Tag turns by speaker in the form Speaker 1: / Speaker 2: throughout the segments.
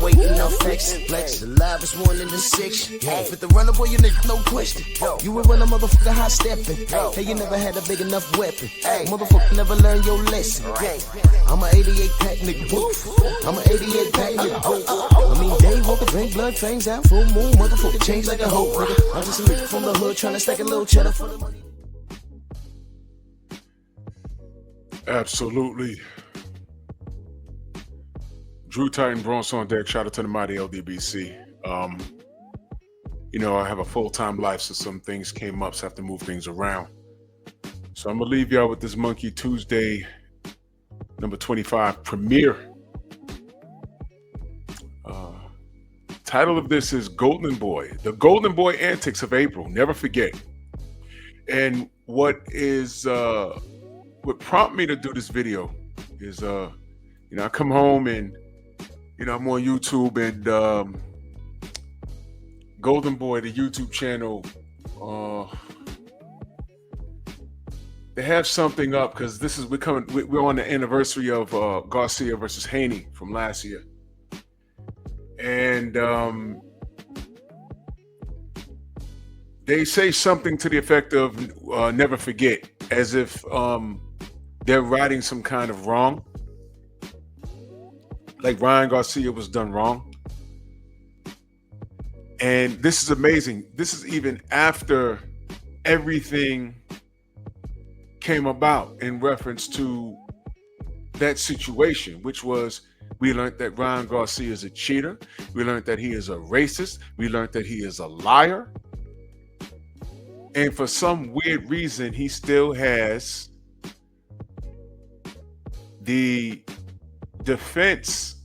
Speaker 1: weight and no flex. Flex, alive is one in the six. With the runner, boy, you nigga, no question. You would run a motherfucker high stepping. Hey, you never had a big enough weapon. Motherfucker never learned your lesson. I'm a 88 pack nigga. I'm a 88 pack nigga. I mean, day walker, drink blood, fangs out, full moon, motherfucker, change like a hoe, nigga. I'm just a nigga from the hood trying to stack a little cheddar for the money.
Speaker 2: Absolutely. Drew Titan Bronx on deck. Shout out to the mighty LDBC. You know, I have a full-time life, so some things came up, so I have to move things around. So I'm gonna leave y'all with this Monkey Tuesday number 25 premiere. Title of this is Golden Boy, the Golden Boy antics of April. Never forget. And what prompted me to do this video is, you know, I come home and, you know, I'm on YouTube and Golden Boy, the YouTube channel, they have something up because we're on the anniversary of Garcia versus Haney from last year. And they say something to the effect of never forget, as if they're righting some kind of wrong. Like Ryan Garcia was done wrong. And this is amazing. This is even after everything came about in reference to that situation, which was, we learned that Ryan Garcia is a cheater. We learned that he is a racist. We learned that he is a liar. And for some weird reason, he still has the defense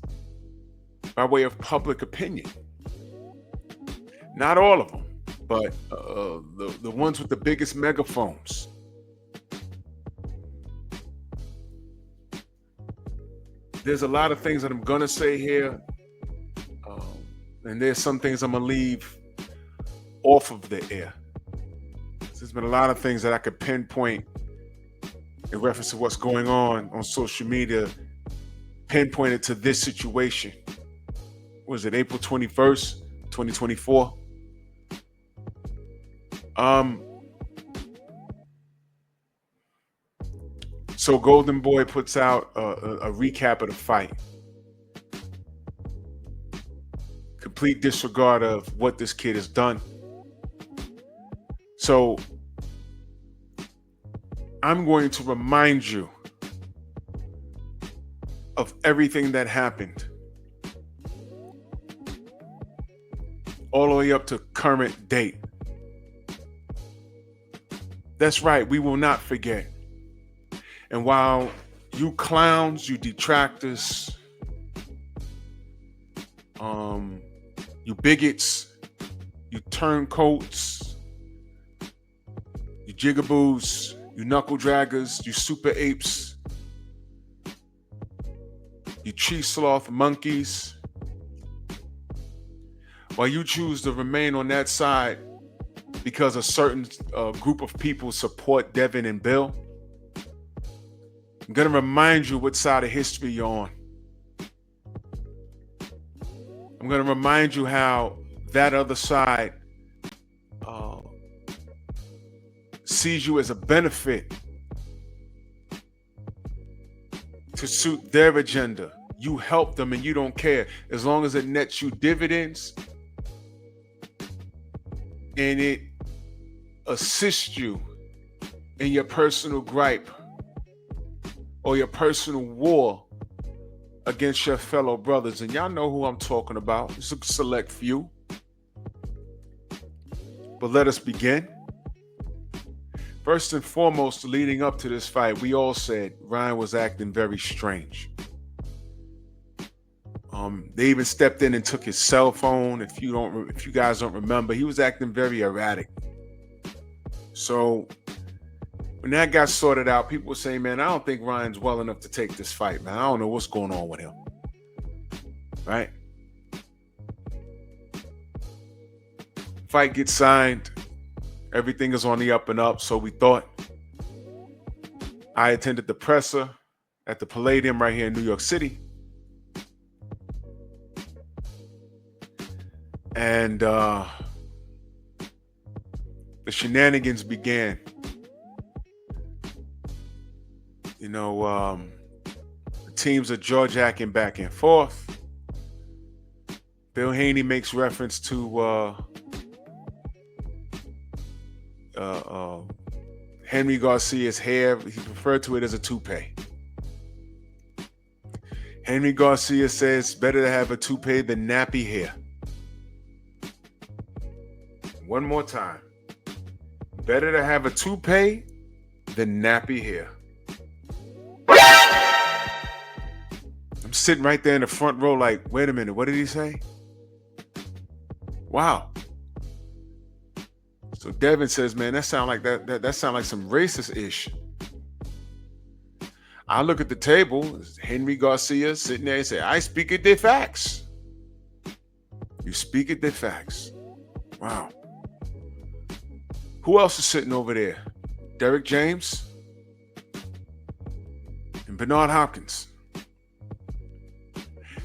Speaker 2: by way of public opinion. Not all of them, but the ones with the biggest megaphones. There's a lot of things that I'm gonna say here, and there's some things I'm gonna leave off of the air. There's been a lot of things that I could pinpoint in reference to what's going on social media, pinpointed to this situation. Was it April 21st, 2024? So Golden Boy puts out a recap of the fight. Complete disregard of what this kid has done. So I'm going to remind you of everything that happened, all the way up to current date. That's right, we will not forget. And while you clowns, you detractors, you bigots, you turncoats, you jigaboos, you knuckle draggers, you super apes, you tree sloth monkeys, while you choose to remain on that side because a certain group of people support Devin and Bill, I'm going to remind you what side of history you're on. I'm going to remind you how that other side sees you as a benefit to suit their agenda. You help them and you don't care. As long as it nets you dividends and it assists you in your personal gripe or your personal war against your fellow brothers. And y'all know who I'm talking about. It's a select few. But let us begin. First and foremost, leading up to this fight, we all said Ryan was acting very strange. They even stepped in and took his cell phone. If you guys don't remember, he was acting very erratic. So when that got sorted out, people were saying, man, I don't think Ryan's well enough to take this fight, man. I don't know what's going on with him. Right? Fight gets signed. Everything is on the up and up, so we thought. I attended the presser at the Palladium right here in New York City. And the shenanigans began. You know, the teams are jaw-jacking back and forth. Bill Haney makes reference to Henry Garcia's hair. He referred to it as a toupee. Henry Garcia says better to have a toupee than nappy hair. One more time. Better to have a toupee than nappy hair. I'm sitting right there in the front row like, wait a minute, what did he say? Wow. So Devin says, man, that sound like that sound like some racist-ish. I look at the table, Henry Garcia sitting there and say, I speak it the facts. You speak it the facts. Wow. Who else is sitting over there? Derek James and Bernard Hopkins.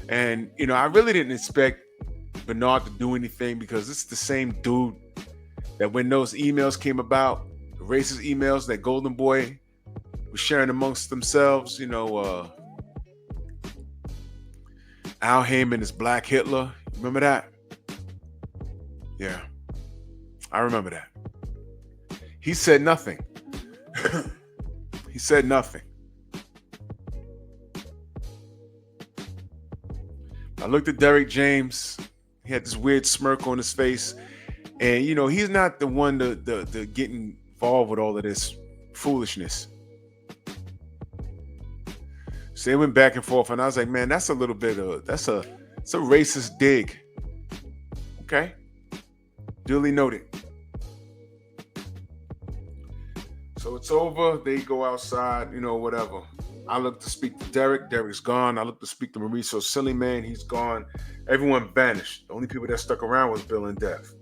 Speaker 2: And, you know, I really didn't expect Bernard to do anything because it's the same dude that when those emails came about, the racist emails that Golden Boy was sharing amongst themselves, you know, Al Heyman is Black Hitler. Remember that? Yeah, I remember that. He said nothing. He said nothing. I looked at Derek James. He had this weird smirk on his face. And, you know, he's not the one to get involved with all of this foolishness. So they went back and forth, and I was like, man, that's a little bit of, it's a racist dig. Okay? Duly noted. So it's over. They go outside, you know, whatever. I look to speak to Derek. Derek's gone. I look to speak to Mauricio Sillyman. He's gone. Everyone vanished. The only people that stuck around was Bill and Dev.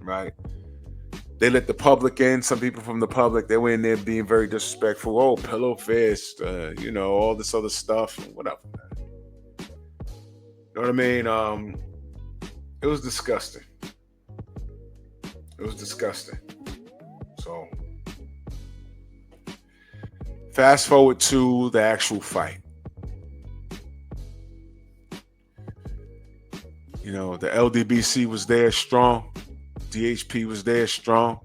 Speaker 2: Right? They let the public in. Some people from the public, they were in there being very disrespectful. Oh, pillow fist, you know, all this other stuff, whatever. You know what I mean? It was disgusting. It was disgusting. So, fast forward to the actual fight. You know, the LDBC was there strong. DHP was there strong.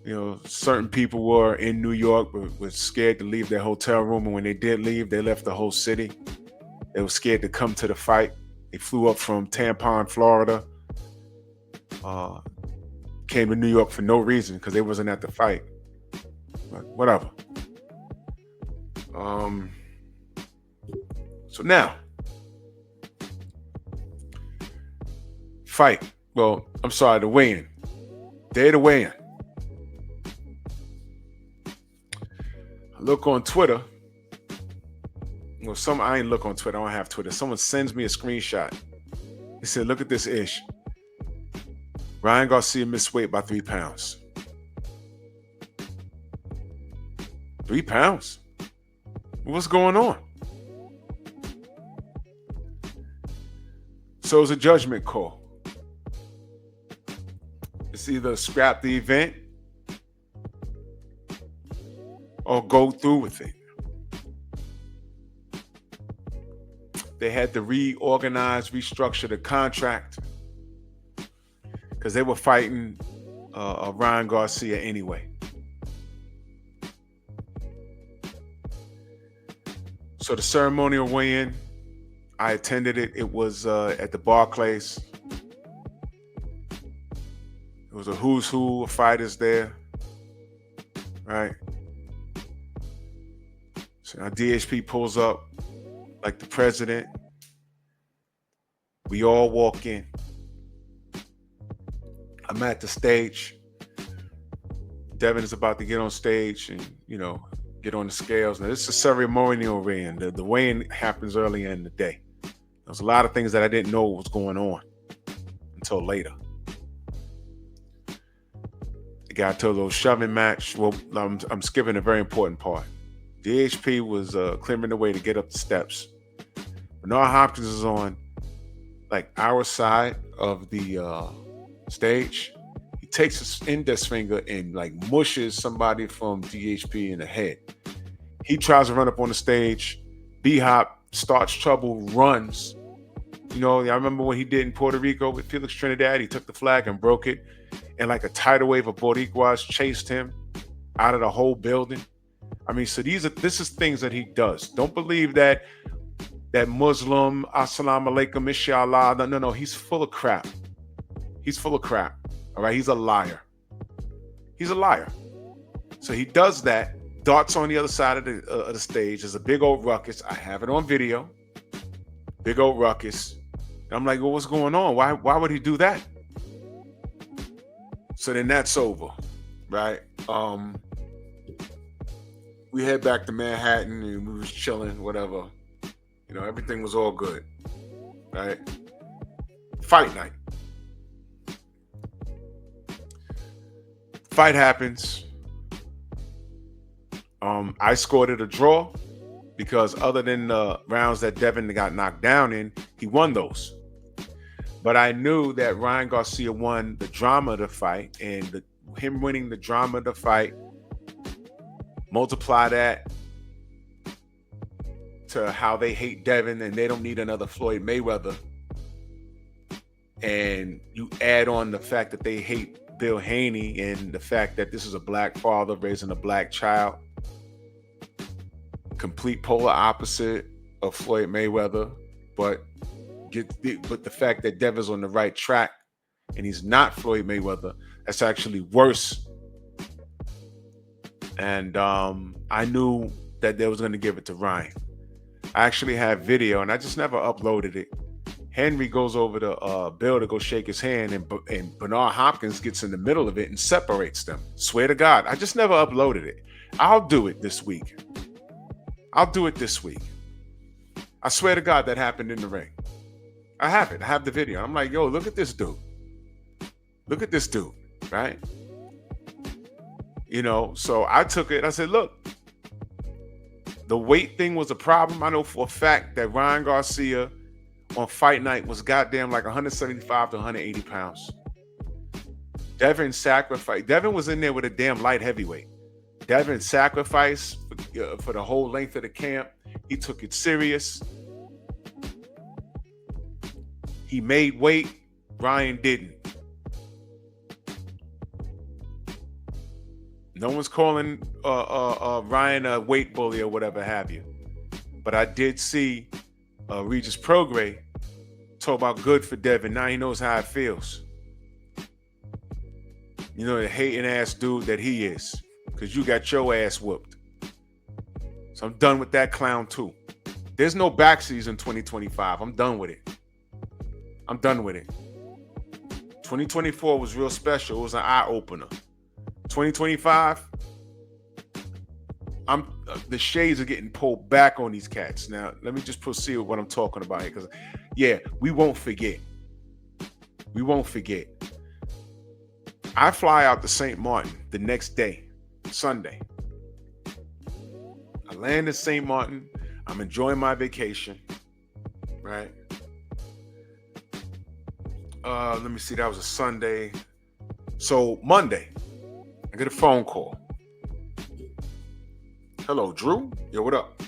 Speaker 2: You know, certain people were in New York but were scared to leave their hotel room. And when they did leave, they left the whole city. They were scared to come to the fight. They flew up from Tampon, Florida. Came to New York for no reason because they wasn't at the fight. But whatever. So now, fight. Well, I'm sorry, the weigh-in. Day of the weigh-in. I look on Twitter. Well, I ain't look on Twitter. I don't have Twitter. Someone sends me a screenshot. They said, look at this ish. Ryan Garcia missed weight by 3 pounds. 3 pounds? What's going on? So it's a judgment call. It's either scrap the event or go through with it. They had to reorganize, restructure the contract because they were fighting Ryan Garcia anyway. So the ceremonial weigh-in, I attended it. It was at the Barclays. It was a who's who of fighters there, right? So now DHP pulls up like the president. We all walk in. I'm at the stage. Devin is about to get on stage and, you know, get on the scales. Now, this is a ceremonial weigh-in. The weigh-in happens early in the day. There's a lot of things that I didn't know was going on until later. It got to a little shoving match. Well, I'm skipping a very important part. DHP was clearing the way to get up the steps. Bernard Hopkins is on like our side of the stage, he takes his index finger and like mushes somebody from DHP in the head. He tries to run up on the stage. B-Hop starts trouble, runs. You know, I remember when he did in Puerto Rico with Felix Trinidad, he took the flag and broke it. And like a tidal wave of Boricuas chased him out of the whole building. I mean, so this is things that he does. Don't believe that Muslim, assalamu alaikum, inshallah. No, he's full of crap. He's full of crap. All right, he's a liar. He's a liar. So he does that, darts on the other side of the stage. There's a big old ruckus. I have it on video. Big old ruckus. And I'm like, well, what's going on? Why would he do that? So then that's over, right? We head back to Manhattan and we was chilling, whatever. You know, everything was all good, right? Fight night. Fight happens. I scored it a draw because other than the rounds that Devin got knocked down in, he won those. But I knew that Ryan Garcia won the drama of the fight, and him winning the drama of the fight, multiply that to how they hate Devin and they don't need another Floyd Mayweather. And you add on the fact that they hate Bill Haney and the fact that this is a black father raising a black child. Complete polar opposite of Floyd Mayweather, but the fact that Devin's on the right track and he's not Floyd Mayweather, that's actually worse. And I knew that they was going to give it to Ryan. I actually have video, and I just never uploaded it. Henry goes over to Bill to go shake his hand, and Bernard Hopkins gets in the middle of it and separates them. Swear to God, I just never uploaded it. I'll do it this week. I'll do it this week. I swear to God that happened in the ring. I have it. I have the video. I'm like, yo, look at this dude. Look at this dude, right? You know, so I took it. I said, look, the weight thing was a problem. I know for a fact that Ryan Garcia on fight night was goddamn like 175 to 180 pounds. Devin sacrificed. Devin was in there with a damn light heavyweight. Devin sacrificed for the whole length of the camp. He took it serious. He made weight. Ryan didn't. No one's calling Ryan a weight bully or whatever have you. But I did see Regis Prograis talk about good for Devin. Now he knows how it feels. You know, the hating ass dude that he is. Because you got your ass whooped. So I'm done with that clown too. There's no back season 2025. I'm done with it. I'm done with it. 2024 was real special. It was an eye-opener. 2025, the shades are getting pulled back on these cats. Now, let me just proceed with what I'm talking about here. Because, yeah, we won't forget. We won't forget. I fly out to St. Martin the next day, Sunday. I land in St. Martin. I'm enjoying my vacation, right? Let me see. That was a Sunday. So Monday, I get a phone call. Hello, Drew. Yo, what up?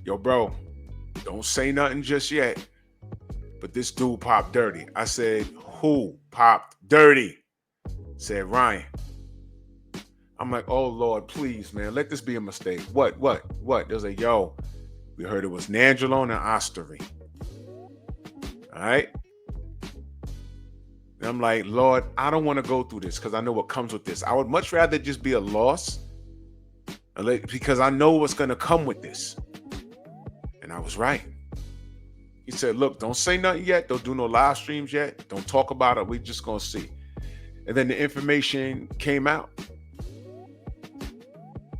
Speaker 2: Yo, bro, don't say nothing just yet. But this dude popped dirty. I said, who popped dirty? Said Ryan. I'm like, oh Lord, please, man, let this be a mistake. What? There's a yo. We heard it was Nandrolone and Ostery. All right. And I'm like, Lord, I don't want to go through this because I know what comes with this. I would much rather just be a loss because I know what's going to come with this. And I was right. He said, look, don't say nothing yet. Don't do no live streams yet. Don't talk about it. We're just going to see. And then the information came out.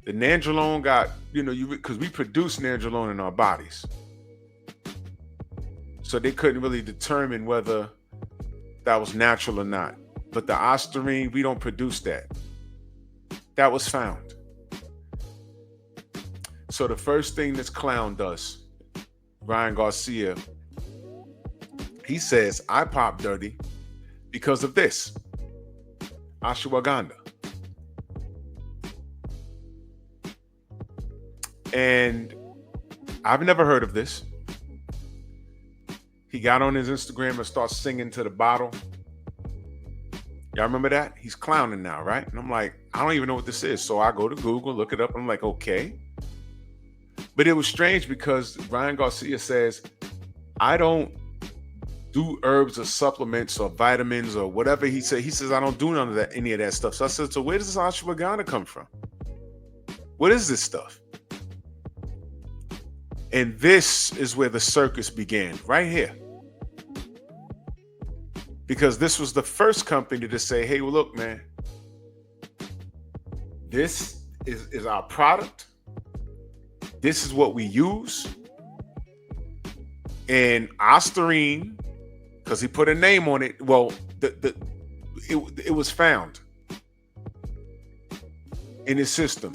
Speaker 2: The Nandrolone got, because we produce Nandrolone in our bodies. So they couldn't really determine whether that was natural or not. But the Ostarine, we don't produce that. That was found. So the first thing this clown does, Ryan Garcia, He says, I pop dirty because of this. Ashwagandha. And I've never heard of this. He got on his Instagram and starts singing to the bottle. Y'all remember that? He's clowning now, right? And I'm like, I don't even know what this is. So I go to Google, look it up. I'm like, okay. But it was strange because Ryan Garcia says, I don't do herbs or supplements or vitamins or whatever he said. He says, I don't do none of that, any of that stuff. So I said, so where does this ashwagandha come from? What is this stuff? And this is where the circus began, right here. Because this was the first company to say, hey, well, look, man, this is our product. This is what we use. And Ostarine, because he put a name on it, well, it was found in his system.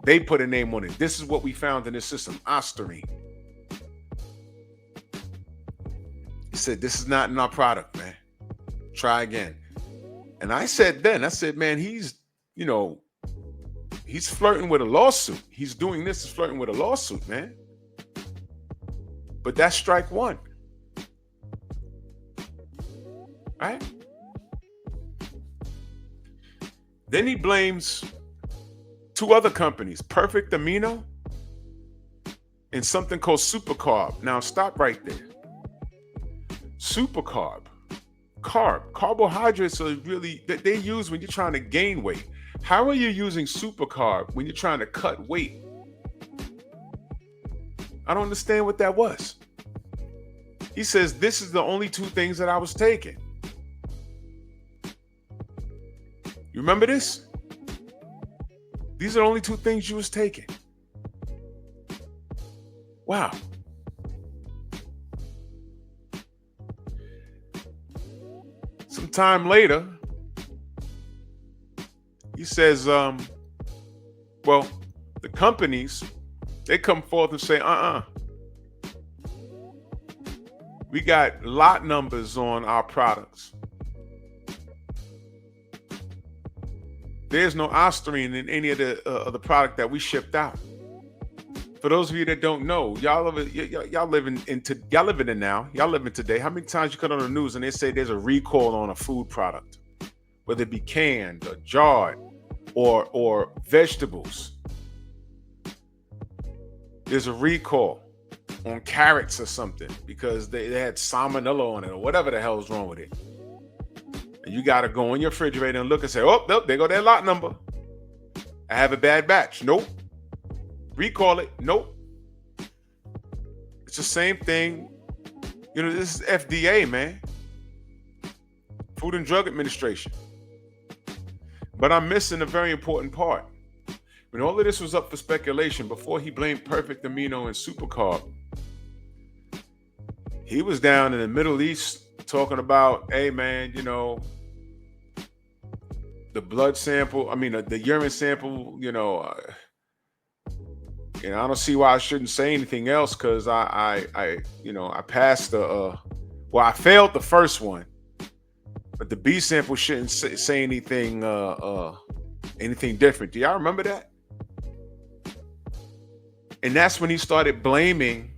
Speaker 2: They put a name on it. This is what we found in his system, Ostarine. He said, this is not in our product, man. Try again. And I said, man, he's flirting with a lawsuit. He's doing this, is flirting with a lawsuit, man. But that's strike one. Right? Then he blames two other companies, Perfect Amino and something called Supercarb. Now stop right there. Carbohydrates are really that they use when you're trying to gain weight. How are you using supercarb when you're trying to cut weight? I don't understand what that was. He says, this is the only two things that I was taking. You remember this? These are the only two things you was taking. Wow. Some time later, he says, well, the companies, they come forth and say, we got lot numbers on our products. There's no Ostarine in any of the product that we shipped out. For those of you that don't know, y'all living it now. Y'all living today. How many times you cut on the news and they say there's a recall on a food product, whether it be canned or jarred or vegetables? There's a recall on carrots or something because they had salmonella on it or whatever the hell is wrong with it. And you got to go in your refrigerator and look and say, oh, nope, there go that lot number. I have a bad batch. Nope. Recall it. Nope. It's the same thing. You know, this is FDA, man. Food and Drug Administration. But I'm missing a very important part. When all of this was up for speculation, before he blamed Perfect Amino and Supercarb, he was down in the Middle East talking about, hey, man, you know, the blood sample, the urine sample, and I don't see why I shouldn't say anything else because I passed I failed the first one, but the B sample shouldn't say anything different. Do y'all remember that? And that's when he started blaming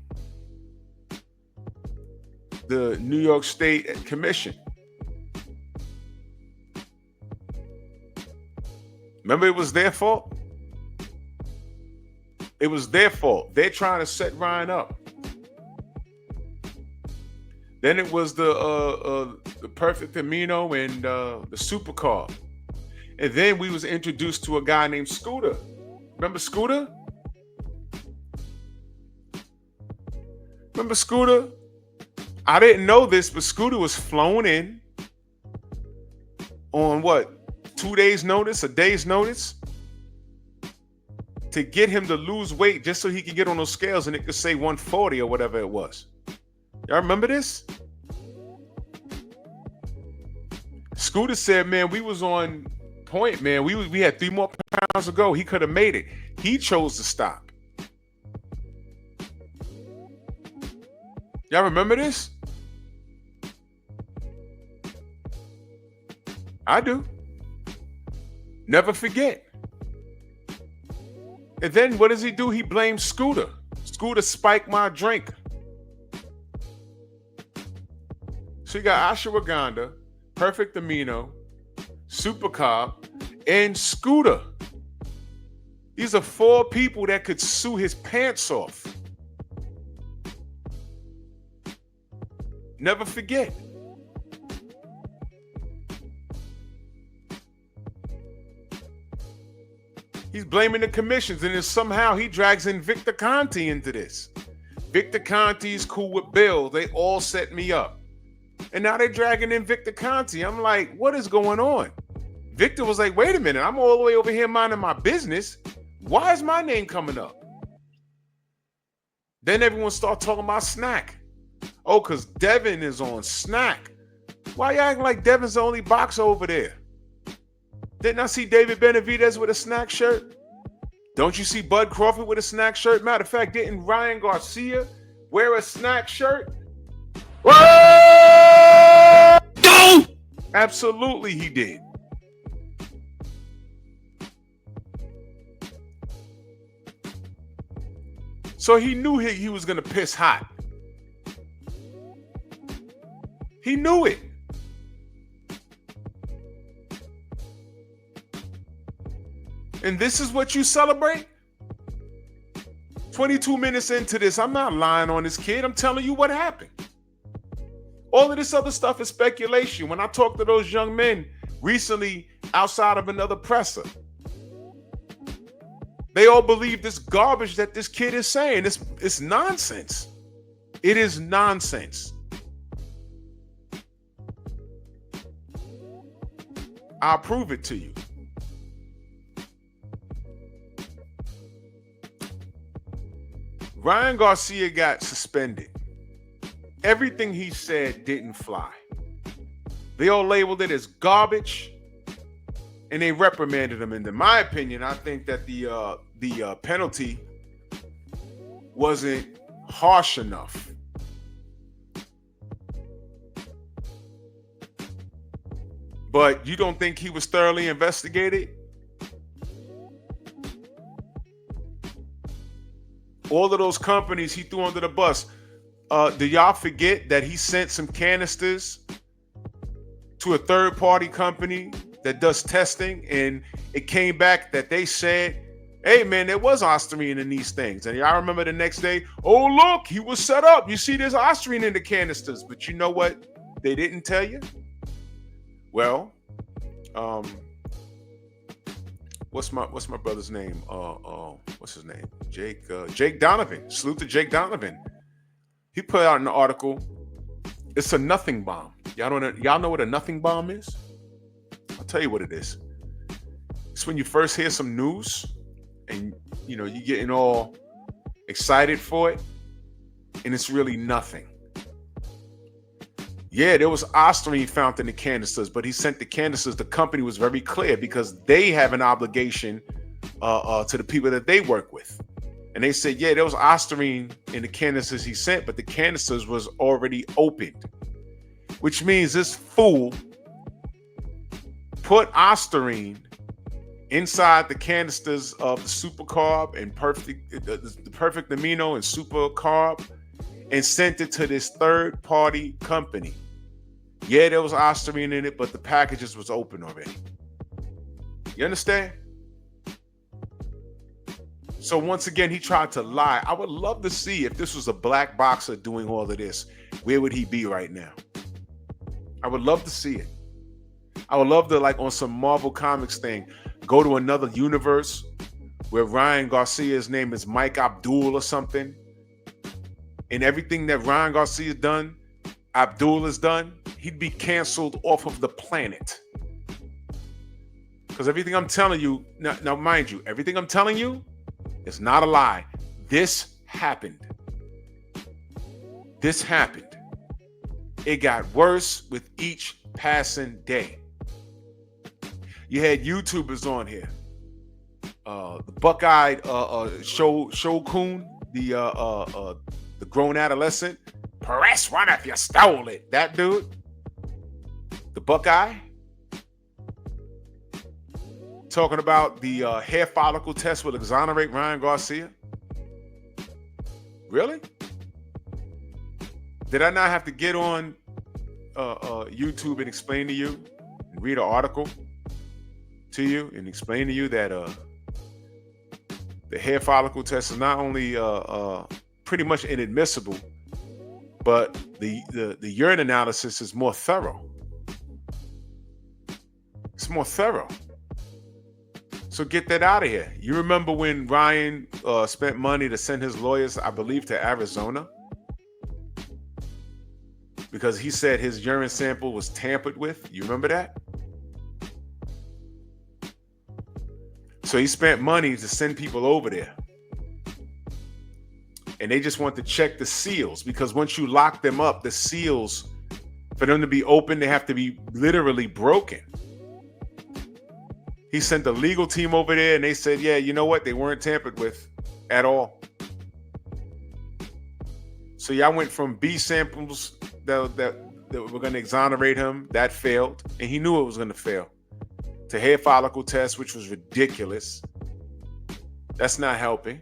Speaker 2: the New York State Commission. Remember, it was their fault. It was their fault. They're trying to set Ryan up. Then it was the Perfect Amino and the Supercarb. And then we was introduced to a guy named Scooter. Remember Scooter? Remember Scooter? I didn't know this, but Scooter was flown in on what? 2 days notice, a day's notice, to get him to lose weight just so he could get on those scales and it could say 140 or whatever it was. Y'all remember this? Scooter said, man, we was on point, man. We had 3 more pounds to go. He could have made it. He chose to stop. Y'all remember this? I do. Never forget. And then what does he do? He blames Scooter. Scooter spiked my drink. So you got ashwagandha, perfect amino, super carb, and Scooter. These are 4 people that could sue his pants off. Never forget. He's blaming the commissions, and then somehow he drags in Victor Conti into this. Victor Conti's cool with Bill. They all set me up. And now they're dragging in Victor Conti. I'm like, what is going on? Victor was like, wait a minute, I'm all the way over here minding my business. Why is my name coming up? Then everyone started talking about Snack. Oh, because Devin is on Snack. Why you acting like Devin's the only boxer over there? Didn't I see David Benavidez with a Snack shirt? Don't you see Bud Crawford with a Snack shirt? Matter of fact, didn't Ryan Garcia wear a Snack shirt? Go! Absolutely he did. So he knew he was going to piss hot. He knew it. And this is what you celebrate? 22 minutes into this, I'm not lying on this kid. I'm telling you what happened. All of this other stuff is speculation. When I talked to those young men recently outside of another presser, they all believe this garbage that this kid is saying. It's nonsense. It is nonsense. I'll prove it to you. Ryan Garcia got suspended. Everything he said didn't fly. They all labeled it as garbage, and they reprimanded him. And in my opinion, I think that the penalty wasn't harsh enough. But you don't think he was thoroughly investigated? All of those companies he threw under the bus. Do y'all forget that he sent some canisters to a third-party company that does testing, and it came back that they said, hey, man, there was ostarine in these things. And y'all remember the next day, oh, look, he was set up. You see there's ostarine in the canisters. But you know what they didn't tell you? Well, what's my brother's name? What's his name? Jake Donovan. Salute to Jake Donovan. He put out an article. It's a nothing bomb. Y'all know what a nothing bomb is? I'll tell you what it is. It's when you first hear some news and you're getting all excited for it, and it's really nothing. Yeah, there was ostarine found in the canisters, but he sent the canisters. The company was very clear because they have an obligation to the people that they work with. And they said, yeah, there was ostarine in the canisters he sent, but the canisters was already opened, which means this fool put ostarine inside the canisters of the super carb and the perfect amino and super carb and sent it to this third-party company. Yeah, there was ostarine in it, but the packages was open already. You understand? So once again, he tried to lie. I would love to see if this was a black boxer doing all of this. Where would he be right now? I would love to see it. I would love to, like on some Marvel Comics thing, go to another universe where Ryan Garcia's name is Mike Abdul or something. And everything that Ryan Garcia's done, Abdul has done, he'd be canceled off of the planet. Because everything I'm telling you, now mind you, everything I'm telling you is not a lie. This happened. This happened. It got worse with each passing day. You had YouTubers on here. The Buckeyed Shokun, the grown adolescent. Press one if you stole it. That dude. The Buckeye. talking about the hair follicle test will exonerate Ryan Garcia? Really? Did I not have to get on YouTube and explain to you and read an article to you and explain to you that the hair follicle test is not only pretty much inadmissible, but the urine analysis is more thorough. It's more thorough. So get that out of here. You remember when Ryan spent money to send his lawyers, I believe, to Arizona? Because he said his urine sample was tampered with. You remember that? So he spent money to send people over there. And they just want to check the seals, because once you lock them up, the seals, for them to be open, they have to be literally broken. He sent the legal team over there and they said, yeah, you know what? They weren't tampered with at all. So y'all went from B samples that were going to exonerate him. That failed. And he knew it was going to fail. To hair follicle test, which was ridiculous. That's not helping.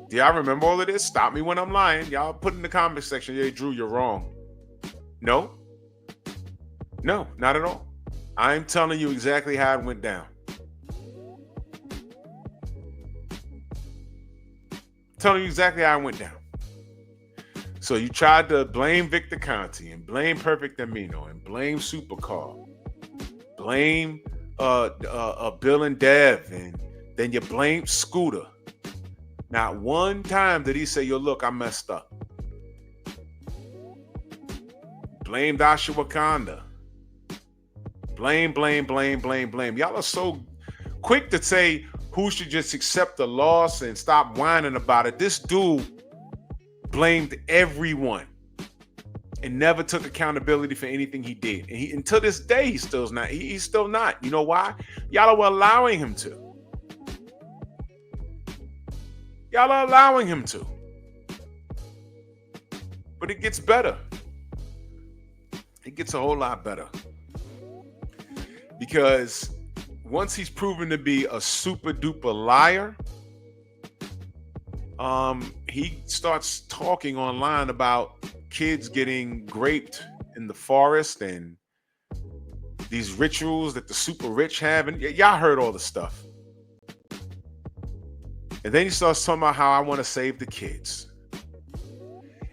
Speaker 2: Do y'all remember all of this? Stop me when I'm lying. Y'all put in the comment section, yeah, Drew, you're wrong. No. No, not at all. I'm telling you exactly how it went down. Telling you exactly how it went down. So you tried to blame Victor Conti and blame Perfect Amino and blame Supercar. Blame Bill and Dev, and then you blame Scooter. Not one time did he say, yo, look, I messed up. Blamed Asha Wakanda. Blame. Y'all are so quick to say who should just accept the loss and stop whining about it. This dude blamed everyone and never took accountability for anything he did. And until this day, he's still not. He's still not. You know why? Y'all are allowing him to. Y'all are allowing him to. But it gets better. It gets a whole lot better. Because once he's proven to be a super duper liar, he starts talking online about kids getting raped in the forest and these rituals that the super rich have. And y'all heard all the stuff. And then he starts talking about how I want to save the kids.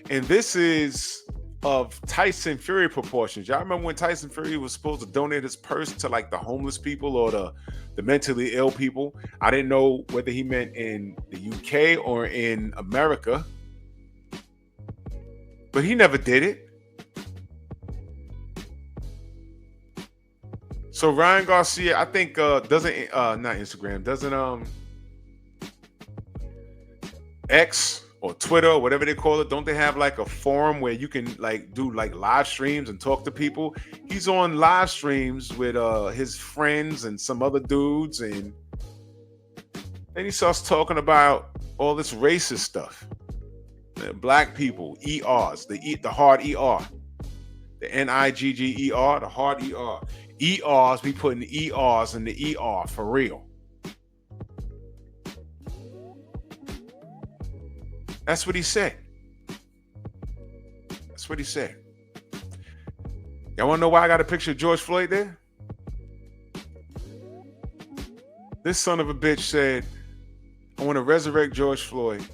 Speaker 2: And this is of Tyson Fury proportions. Y'all remember when Tyson Fury was supposed to donate his purse to like the homeless people or the mentally ill people? I didn't know whether he meant in the UK or in America. But he never did it. So Ryan Garcia, I think doesn't not Instagram, doesn't X or Twitter or whatever they call it, don't they have like a forum where you can like do like live streams and talk to people? He's on live streams with his friends and some other dudes, and then he starts talking about all this racist stuff. Black people, ERs, the hard ER, the NIGGER, the hard ER. ERs, we putting ERs in the ER for real. That's what he said. That's what he said. Y'all want to know why I got a picture of George Floyd there? This son of a bitch said, I want to resurrect George Floyd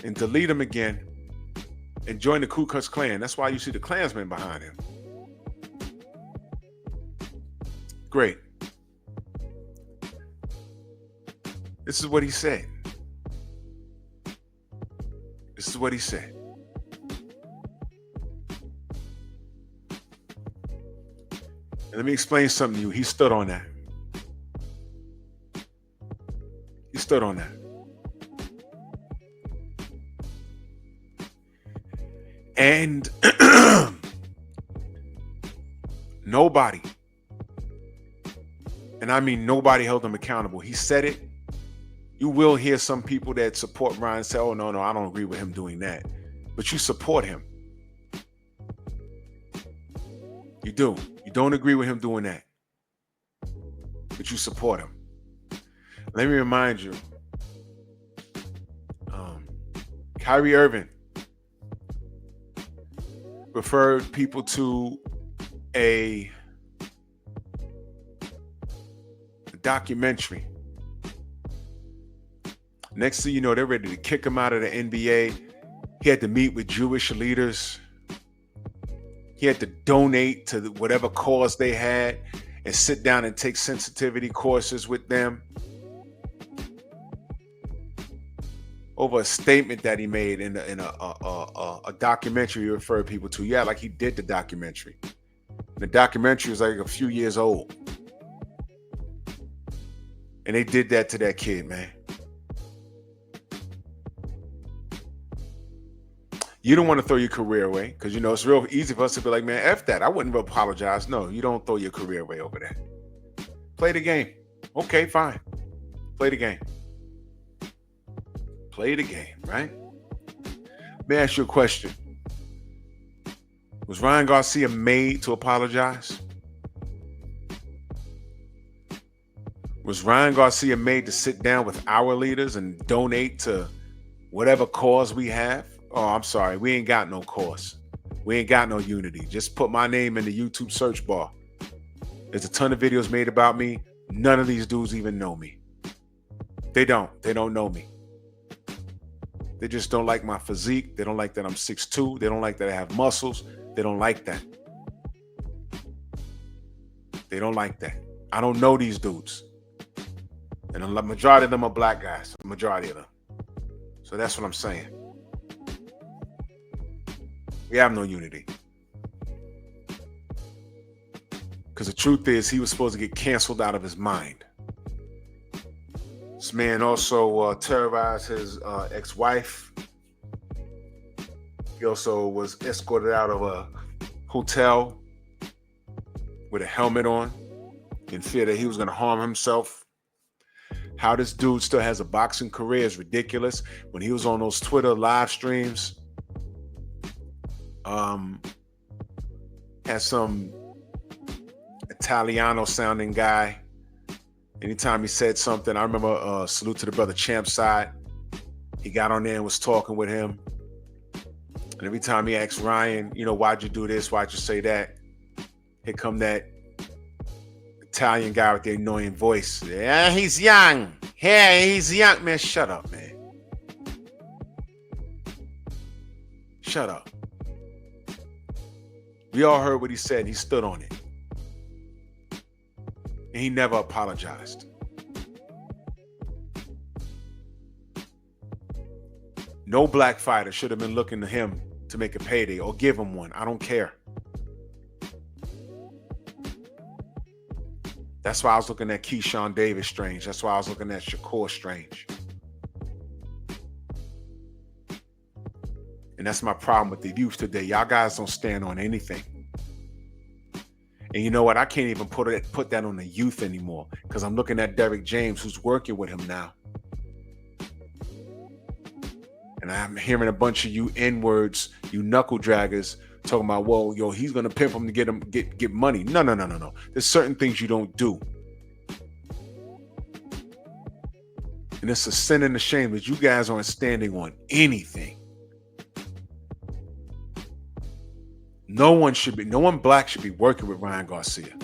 Speaker 2: and delete him again and join the Ku Klux Klan. That's why you see the Klansmen behind him. Great. This is what he said. This is what he said. And let me explain something to you. He stood on that. He stood on that. And nobody, and I mean nobody, held him accountable. He said it. You will hear some people that support Ryan say, oh, no, I don't agree with him doing that. But you support him. You do. You don't agree with him doing that. but you support him. Let me remind you, Kyrie Irving referred people to a documentary. Next thing you know, they're ready to kick him out of the NBA. He had to meet with Jewish leaders. He had to donate to whatever cause they had and sit down and take sensitivity courses with them over a statement that he made in a documentary he referred people to. Yeah, like he did the documentary. And the documentary was like a few years old. And they did that to that kid, man. You don't want to throw your career away because, you know, it's real easy for us to be like, man, F that. I wouldn't apologize. No, you don't throw your career away over that. Play the game. Okay, fine. Play the game. Play the game, right? Let me ask you a question. Was Ryan Garcia made to apologize? Was Ryan Garcia made to sit down with our leaders and donate to whatever cause we have? Oh, I'm sorry. We ain't got no cause. We ain't got no unity. Just put my name in the YouTube search bar. There's a ton of videos made about me. None of these dudes even know me. They don't. They don't know me. They just don't like my physique. They don't like that I'm 6'2". They don't like that I have muscles. They don't like that. They don't like that. I don't know these dudes. And the majority of them are black guys. The majority of them. So that's what I'm saying. We have no unity. Because the truth is, he was supposed to get canceled out of his mind. This man also terrorized his ex-wife. He also was escorted out of a hotel with a helmet on in fear that he was going to harm himself. How this dude still has a boxing career is ridiculous. When he was on those Twitter live streams, had some Italiano sounding guy. Anytime he said something, I remember salute to the brother Champ side. He got on there and was talking with him. And every time he asked Ryan, you know, why'd you do this? Why'd you say that? Here come that Italian guy with the annoying voice. Yeah, he's young. Yeah, he's young. Man, shut up, man. Shut up. We all heard what he said. And he stood on it. And he never apologized. No black fighter should have been looking to him to make a payday or give him one. I don't care. That's why I was looking at Keyshawn Davis strange. That's why I was looking at Shakur strange. And that's my problem with the youth today. Y'all guys don't stand on anything. And you know what? I can't even put that on the youth anymore because I'm looking at Derek James, who's working with him now. And I'm hearing a bunch of you N-words, you knuckle draggers, talking about, well, yo, he's going to pimp him to get money. No. There's certain things you don't do. And it's a sin and a shame that you guys aren't standing on anything. No one black should be working with Ryan Garcia.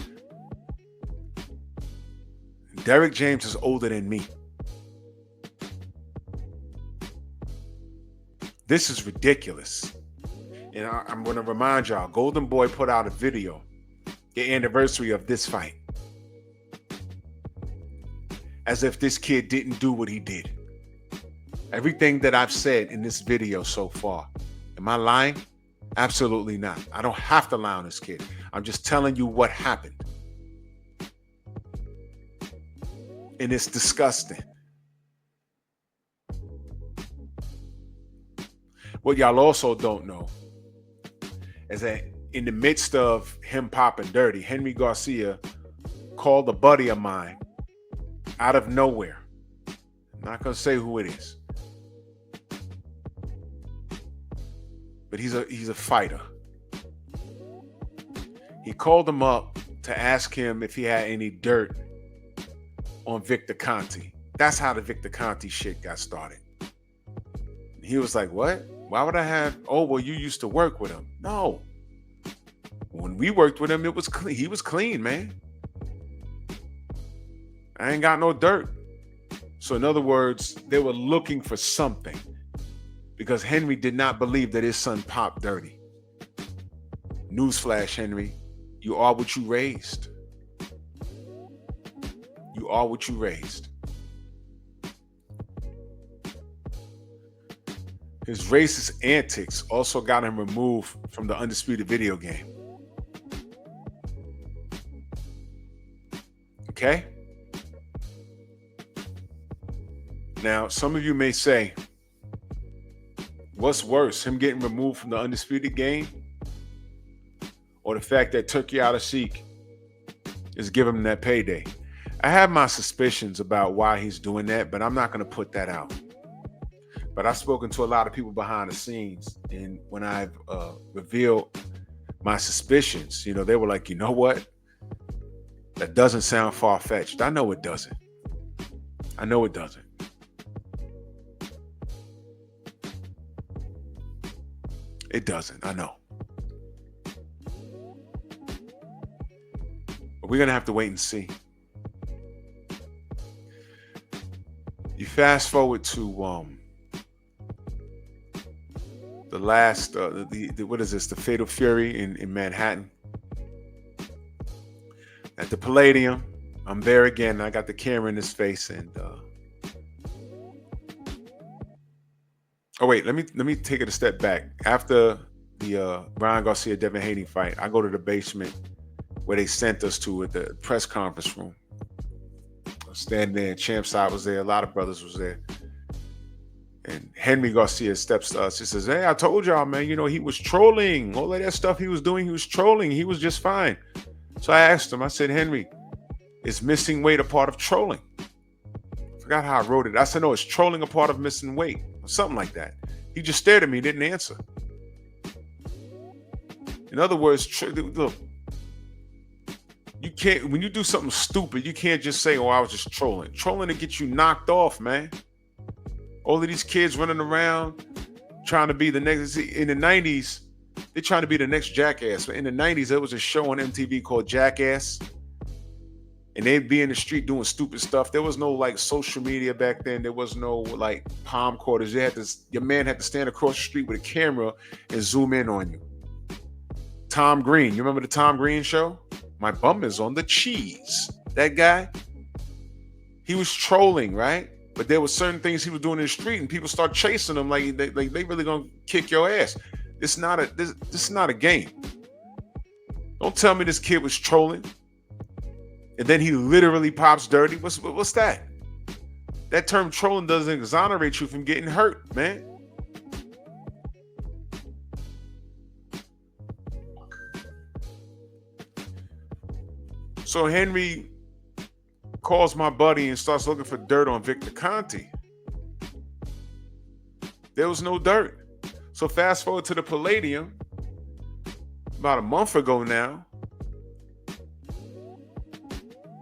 Speaker 2: Derek James is older than me. This is ridiculous. And I'm going to remind y'all, Golden Boy put out a video, the anniversary of this fight. As if this kid didn't do what he did. Everything that I've said in this video so far, am I lying? Absolutely not. I don't have to lie on this kid. I'm just telling you what happened. And it's disgusting. What y'all also don't know is that in the midst of him popping dirty, Henry Garcia called a buddy of mine out of nowhere. I'm not going to say who it is. But he's a fighter. He called him up to ask him if he had any dirt on Victor Conti. That's how the Victor Conti shit got started. He was like, what? Why would I have, oh, well, you used to work with him. No. When we worked with him, it was clean. He was clean, man. I ain't got no dirt. So in other words, they were looking for something because Henry did not believe that his son popped dirty. Newsflash, Henry, you are what you raised. You are what you raised. His racist antics also got him removed from the Undisputed video game. Okay? Now, some of you may say, what's worse, him getting removed from the Undisputed game or the fact that Turkey Al-Sheikh is giving him that payday? I have my suspicions about why he's doing that, but I'm not going to put that out. But I've spoken to a lot of people behind the scenes, and when I've revealed my suspicions, you know, they were like, you know what? That doesn't sound far-fetched. I know it doesn't. I know it doesn't. It doesn't. I know. But we're going to have to wait and see. You fast forward to the last, what is this? The Fatal Fury in Manhattan. At the Palladium. I'm there again. I got the camera in his face, and oh wait, let me take it a step back. After the Ryan Garcia Devin-Haney fight, I go to the basement where they sent us to at the press conference room. I'm standing there, and Champside was there, a lot of brothers was there. And Henry Garcia steps to us. He says, hey, I told y'all, man, you know, he was trolling. All of that stuff he was doing, he was trolling. He was just fine. So I asked him, I said, Henry, is missing weight a part of trolling? I forgot how I wrote it. I said, no, it's trolling a part of missing weight, or something like that. He just stared at me, didn't answer. In other words, look, you can't, when you do something stupid, you can't just say, oh, I was just trolling. Trolling to get you knocked off, man. All of these kids running around trying to be the next, in the 90s, they're trying to be the next Jackass. But in the 90s, there was a show on MTV called Jackass. And they'd be in the street doing stupid stuff. There was no like social media back then. There was no like palm quarters. Your man had to stand across the street with a camera and zoom in on you. Tom Green. You remember the Tom Green show? My bum is on the cheese. That guy, he was trolling, right? But there were certain things he was doing in the street, and people start chasing him like they really gonna kick your ass. This is not a game. Don't tell me this kid was trolling, and then he literally pops dirty. What's that? That term trolling doesn't exonerate you from getting hurt, man. So Henry calls my buddy and starts looking for dirt on Victor Conti. There was no dirt. So fast forward to the Palladium about a month ago now.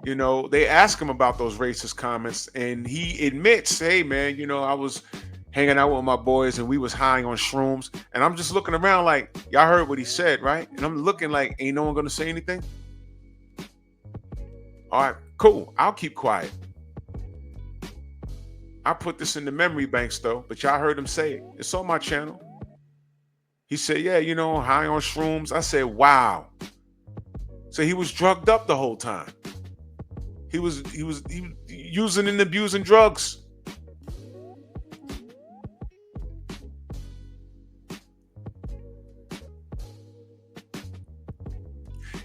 Speaker 2: You know, they ask him about those racist comments, and he admits, hey man, you know, I was hanging out with my boys and we was high on shrooms. And I'm just looking around like, y'all heard what he said, right? And I'm looking like, ain't no one gonna say anything? All right, cool. I'll keep quiet. I put this in the memory banks though, but y'all heard him say it. It's on my channel. He said, yeah, you know, high on shrooms. I said, wow. So he was drugged up the whole time. He was using and abusing drugs.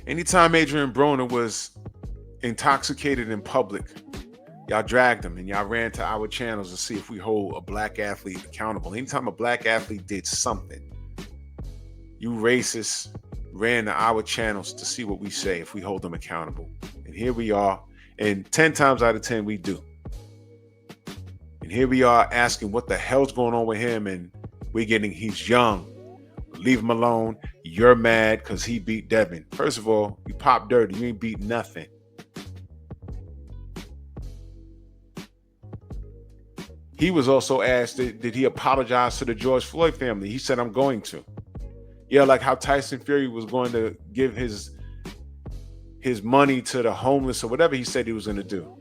Speaker 2: Anytime Adrian Broner was intoxicated in public, y'all dragged him and y'all ran to our channels to see if we hold a black athlete accountable. Anytime a black athlete did something, you racists ran to our channels to see what we say, if we hold them accountable. And here we are, and 10 times out of 10 we do. And here we are asking what the hell's going on with him, and we're getting, he's young, leave him alone, you're mad because he beat Devin. First of all, you pop dirty, you ain't beat nothing. He was also asked, did he apologize to the George Floyd family? He said, I'm going to. Yeah, like how Tyson Fury was going to give his money to the homeless or whatever he said he was going to do.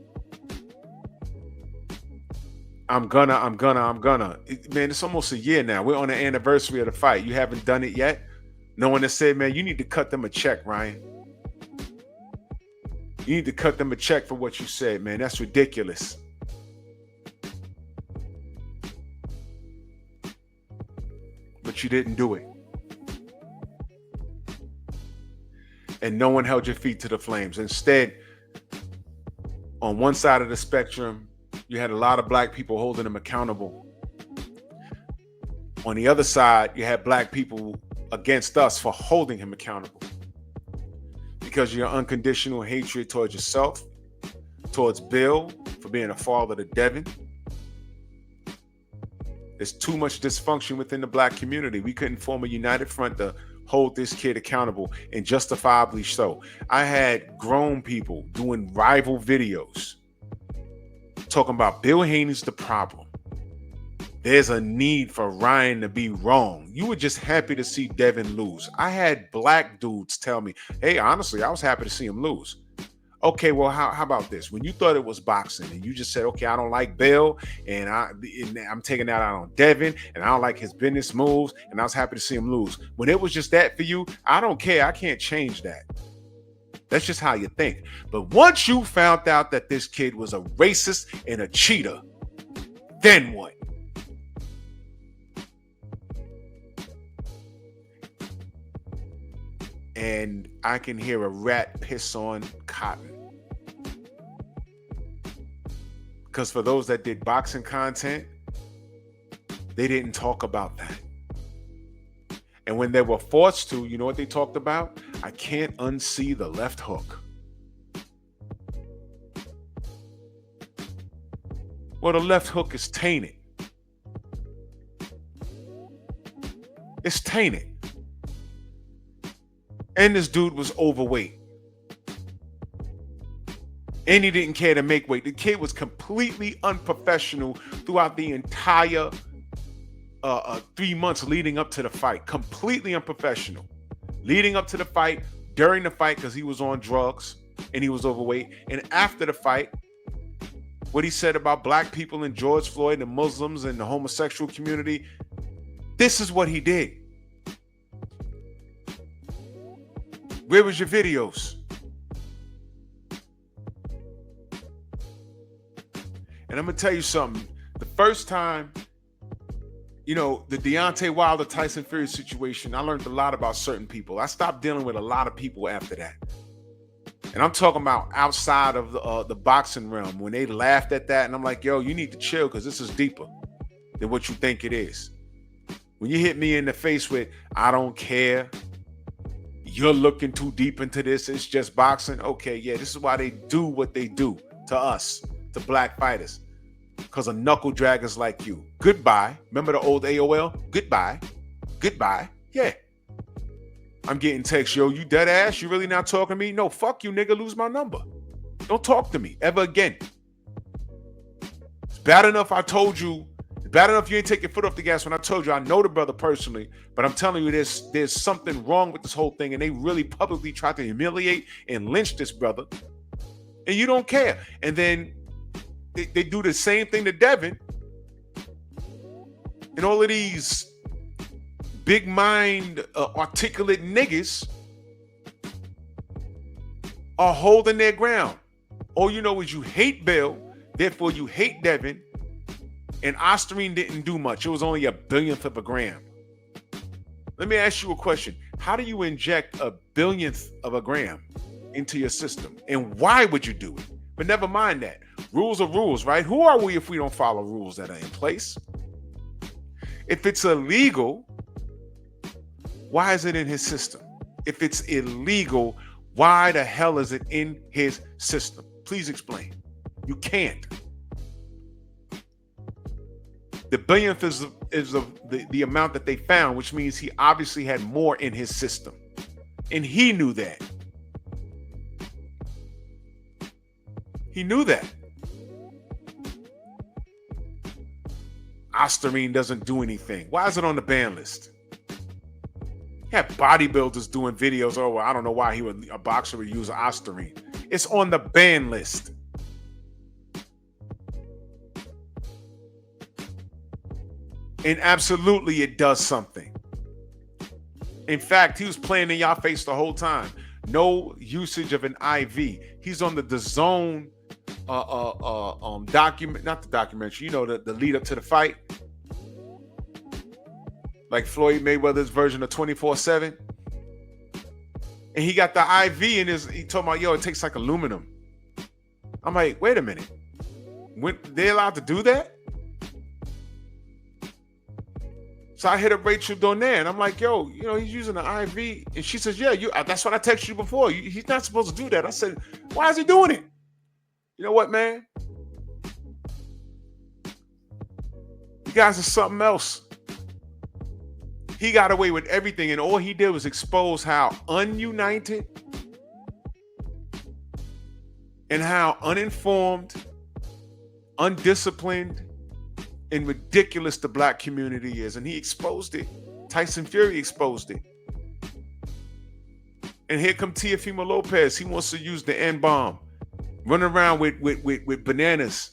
Speaker 2: I'm gonna. Man, it's almost a year now. We're on the anniversary of the fight. You haven't done it yet? No one has said, man, you need to cut them a check, Ryan. You need to cut them a check for what you said, man. That's ridiculous. But you didn't do it. And no one held your feet to the flames. Instead, on one side of the spectrum, you had a lot of black people holding him accountable. On the other side, you had black people against us for holding him accountable. Because of your unconditional hatred towards yourself, towards Bill for being a father to Devin. There's too much dysfunction within the black community. We couldn't form a united front to hold this kid accountable, and justifiably so. I had grown people doing rival videos talking about Bill Haney's the problem. There's a need for Ryan to be wrong. You were just happy to see Devin lose. I had black dudes tell me, hey, honestly, I was happy to see him lose. Okay, well, how about this? When you thought it was boxing and you just said, okay, I don't like Bill and I'm taking that out on Devin and I don't like his business moves and I was happy to see him lose. When it was just that for you, I don't care. I can't change that. That's just how you think. But once you found out that this kid was a racist and a cheater, then what? And I can hear a rat piss on cotton. Because for those that did boxing content, they didn't talk about that. And when they were forced to, you know what they talked about? I can't unsee the left hook. Well, the left hook is tainted. It's tainted. And this dude was overweight. And he didn't care to make weight. The kid was completely unprofessional throughout the entire 3 months leading up to the fight. Completely unprofessional. Leading up to the fight, during the fight, because he was on drugs and he was overweight. And after the fight, what he said about black people and George Floyd and Muslims and the homosexual community, this is what he did. Where was your videos? And I'm going to tell you something. The first time, the Deontay Wilder Tyson Fury situation, I learned a lot about certain people. I stopped dealing with a lot of people after that. And I'm talking about outside of the boxing realm, when they laughed at that. And I'm like, yo, you need to chill because this is deeper than what you think it is. When you hit me in the face with, I don't care, you're looking too deep into this, it's just boxing. Okay, yeah, this is why they do what they do to us, to black fighters. Because of knuckle draggers like you. Goodbye. Remember the old AOL? Goodbye. Goodbye. Yeah. I'm getting texts, yo, you dead ass? You really not talking to me? No, fuck you, nigga, lose my number. Don't talk to me ever again. It's bad enough I told you. It's bad enough you ain't take your foot off the gas when I told you I know the brother personally, but I'm telling you there's something wrong with this whole thing, and they really publicly tried to humiliate and lynch this brother, and you don't care. And then they do the same thing to Devin, and all of these big mind, articulate niggas are holding their ground. All you know is you hate Bill, therefore you hate Devin, and Osterine didn't do much. It was only 1/1000th of a gram. Let me ask you a question. How do you inject 1/1000th of a gram into your system? And why would you do it? But never mind that. Rules are rules, right? Who are we if we don't follow rules that are in place? If it's illegal, why is it in his system? If it's illegal, why the hell is it in his system? Please explain. You can't. The 1/1000th is the amount that they found, which means he obviously had more in his system. And he knew that. He knew that. Ostarine doesn't do anything. Why is it on the ban list? You have bodybuilders doing videos. Oh, well, I don't know why a boxer would use Ostarine. It's on the ban list. And absolutely it does something. In fact, he was playing in y'all face the whole time. No usage of an IV. He's on the DAZN document, not the documentary, the lead up to the fight. Like Floyd Mayweather's version of 24/7. And he got the IV in he told me, it tastes like aluminum. I'm like, wait a minute. When they allowed to do that? So I hit up Rachel Donaire and I'm like, he's using an IV. And she says, yeah, that's what I texted you before. He's not supposed to do that. I said, why is he doing it? You know what, man? You guys are something else. He got away with everything, and all he did was expose how ununited and how uninformed, undisciplined, and ridiculous the black community is. And he exposed it. Tyson Fury exposed it. And here come Teofimo Lopez. He wants to use the N-bomb. Running around with bananas.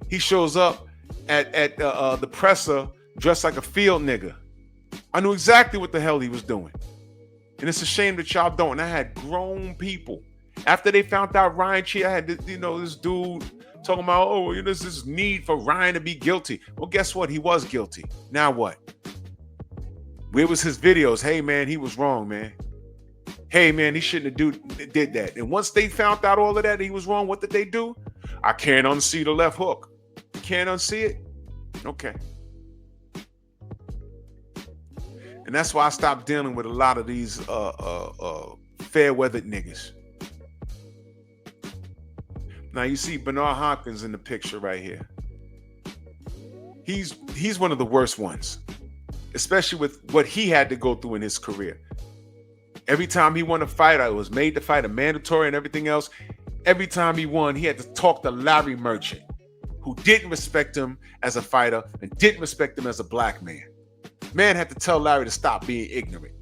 Speaker 2: He shows up at the presser dressed like a field nigga. I knew exactly what the hell he was doing. And it's a shame that y'all don't. And I had grown people. After they found out Ryan cheated, I had this dude talking about, there's this need for Ryan to be guilty. Well, guess what? He was guilty. Now what? Where was his videos? Hey, man, he was wrong, man. Hey, man, he shouldn't have did that. And once they found out all of that, he was wrong, what did they do? I can't unsee the left hook. You can't unsee it? Okay. And that's why I stopped dealing with a lot of these fair-weathered niggas. Now you see Bernard Hopkins in the picture right here. He's one of the worst ones, especially with what he had to go through in his career. Every time he won a fight, I was made to fight a mandatory and everything else. Every time he won, he had to talk to Larry Merchant, who didn't respect him as a fighter and didn't respect him as a black man. Man had to tell Larry to stop being ignorant.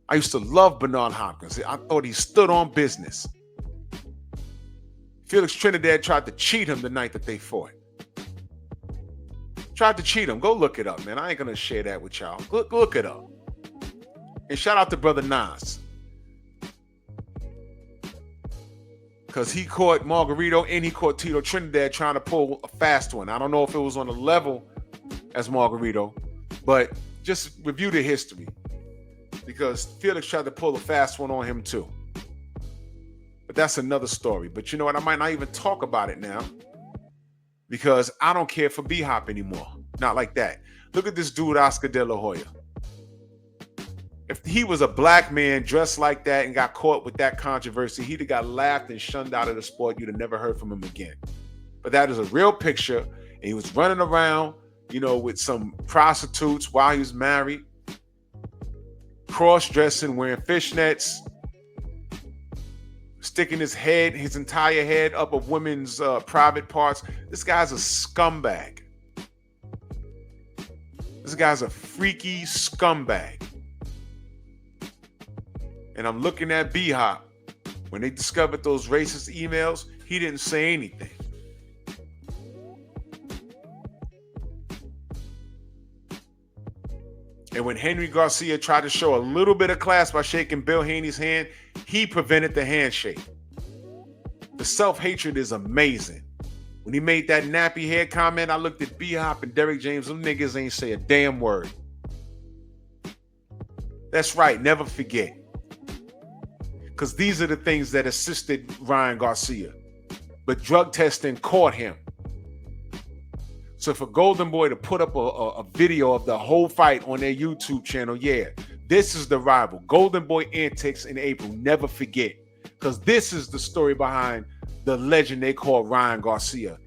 Speaker 2: I used to love Bernard Hopkins. I thought he stood on business. Felix Trinidad tried to cheat him the night that they fought. Tried to cheat him. Go look it up, man. I ain't going to share that with y'all. Look it up. And shout out to Brother Nas. Because he caught Margarito and he caught Tito Trinidad trying to pull a fast one. I don't know if it was on the level as Margarito, but just review the history. Because Felix tried to pull a fast one on him too. But that's another story. But you know what? I might not even talk about it now. Because I don't care for B-Hop anymore. Not like that. Look at this dude, Oscar De La Hoya. If he was a black man dressed like that and got caught with that controversy, he'd have got laughed and shunned out of the sport. You'd have never heard from him again. But that is a real picture. And he was running around, with some prostitutes while he was married. Cross-dressing, wearing fishnets. Sticking his entire head up of women's private parts. This guy's a scumbag. This guy's a freaky scumbag. And I'm looking at B-Hop. When they discovered those racist emails, he didn't say anything. And when Henry Garcia tried to show a little bit of class by shaking Bill Haney's hand, he prevented the handshake. The self-hatred is amazing. When he made that nappy head comment, I looked at B-Hop and Derrick James. Them niggas ain't say a damn word. That's right. Never forget. Because these are the things that assisted Ryan Garcia. But drug testing caught him. So for Golden Boy to put up a video of the whole fight on their YouTube channel, yeah, this is the rival. Golden Boy antics in April. Never forget. Because this is the story behind the legend they call Ryan Garcia.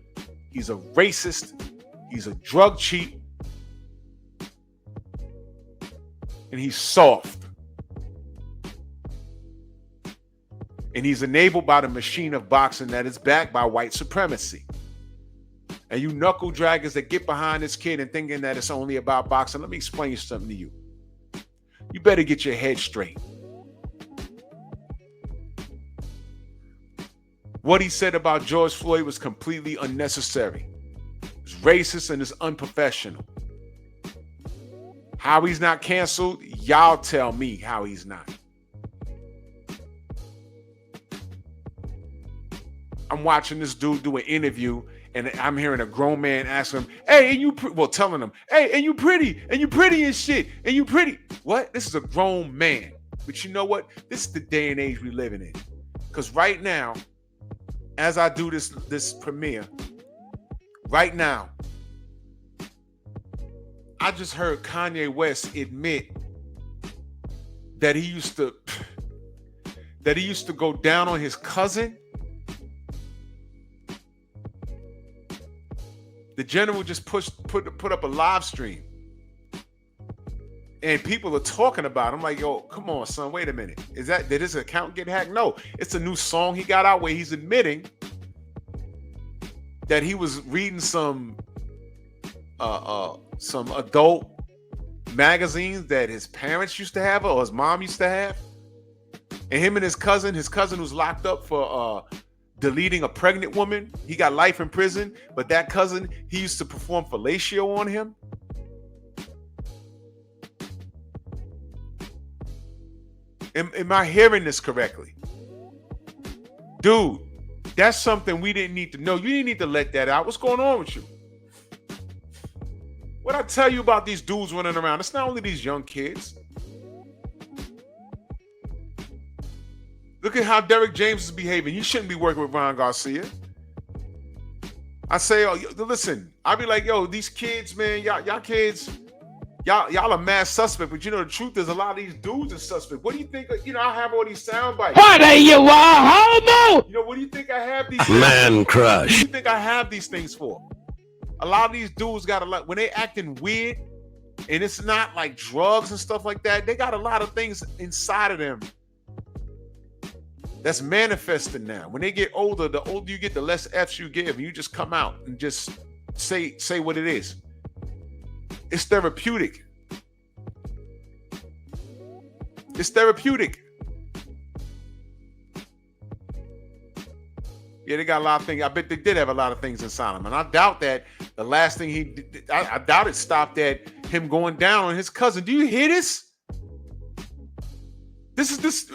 Speaker 2: He's a racist. He's a drug cheat. And he's soft. And he's enabled by the machine of boxing that is backed by white supremacy. And you knuckle draggers that get behind this kid and thinking that it's only about boxing, let me explain something to you. You better get your head straight. What he said about George Floyd was completely unnecessary. It's racist and it's unprofessional. How he's not canceled, y'all tell me how he's not. I'm watching this dude do an interview, and I'm hearing a grown man ask him, "Hey, and you?" Telling him, "Hey, and you pretty and shit, and you pretty." What? This is a grown man. But you know what? This is the day and age we're living in. Because right now, as I do this premiere, right now, I just heard Kanye West admit that he used to go down on his cousin. The general just put up a live stream, and people are talking about it. I'm like, yo, come on, son, wait a minute. Did his account get hacked? No, it's a new song he got out where he's admitting that he was reading some adult magazines that his parents used to have or his mom used to have, and him and his cousin who's locked up for deleting a pregnant woman, he got life in prison. But that cousin, he used to perform fellatio on him. Am I hearing this correctly? Dude, that's something we didn't need to know. You didn't need to let that out. What's going on with you? What I tell you about these dudes running around, it's not only these young kids. Look at how Derrick James is behaving. You shouldn't be working with Ron Garcia. I say, listen, I be like, yo, these kids, man, y'all kids, y'all are mass suspect. But you know, the truth is a lot of these dudes are suspect. What do you think? I have all these sound bites.
Speaker 3: What are you, a homo?
Speaker 2: What do you think I have these
Speaker 3: Man crush.
Speaker 2: What do you think I have these things for? A lot of these dudes got a lot, when they acting weird, and it's not like drugs and stuff like that, they got a lot of things inside of them that's manifesting now. When they get older, the older you get, the less F's you give. And you just come out and just say what it is. It's therapeutic. It's therapeutic. Yeah, they got a lot of things. I bet they did have a lot of things inside him. And I doubt that the last thing he did, I doubt it stopped at him going down on his cousin. Do you hear this? This.